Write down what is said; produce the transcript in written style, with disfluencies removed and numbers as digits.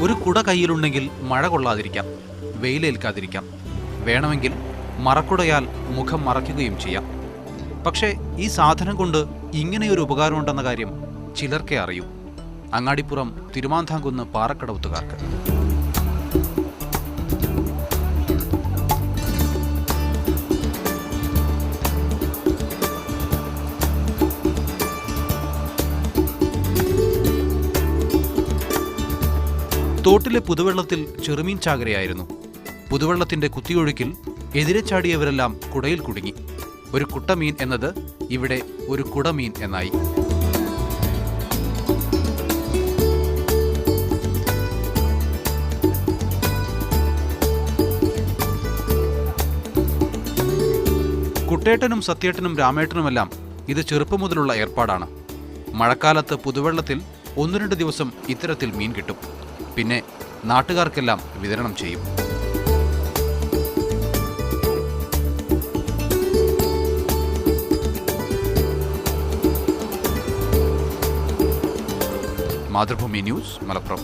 ഒരു കുട കയ്യിലുണ്ടെങ്കിൽ മഴ കൊള്ളാതിരിക്കാം, വെയിലേൽക്കാതിരിക്കാം, വേണമെങ്കിൽ മറക്കുടയാൽ മുഖം മറയ്ക്കുകയും ചെയ്യാം. പക്ഷേ ഈ സാധനം കൊണ്ട് ഇങ്ങനെയൊരു ഉപകാരമുണ്ടെന്ന കാര്യം ചിലർക്കേ അറിയൂ. അങ്ങാടിപ്പുറം തിരുമാന്താംകുന്ന് പാറക്കടവുത്തുകാർക്ക്. തോട്ടിലെ പുതുവെള്ളത്തിൽ ചെറുമീൻ ചാകരയായിരുന്നു. പുതുവെള്ളത്തിന്റെ കുത്തിയൊഴുക്കിൽ എതിരെ ചാടിയവരെല്ലാം കുടയിൽ കുടുങ്ങി. ഒരു കുട്ടമീൻ എന്നത് ഇവിടെ ഒരു കുടമീൻ എന്നായി. കുട്ടേട്ടനും സത്യേട്ടനും രാമേട്ടനുമെല്ലാം ഇത് ചെറുപ്പം മുതലുള്ള ഏർപ്പാടാണ്. മഴക്കാലത്ത് പുതുവെള്ളത്തിൽ 1-2 ദിവസം ഇത്തരത്തിൽ മീൻ കിട്ടും. പിന്നെ നാട്ടുകാർക്കെല്ലാം വിതരണം ചെയ്യും. മാതൃഭൂമി ന്യൂസ്, മലപ്പുറം.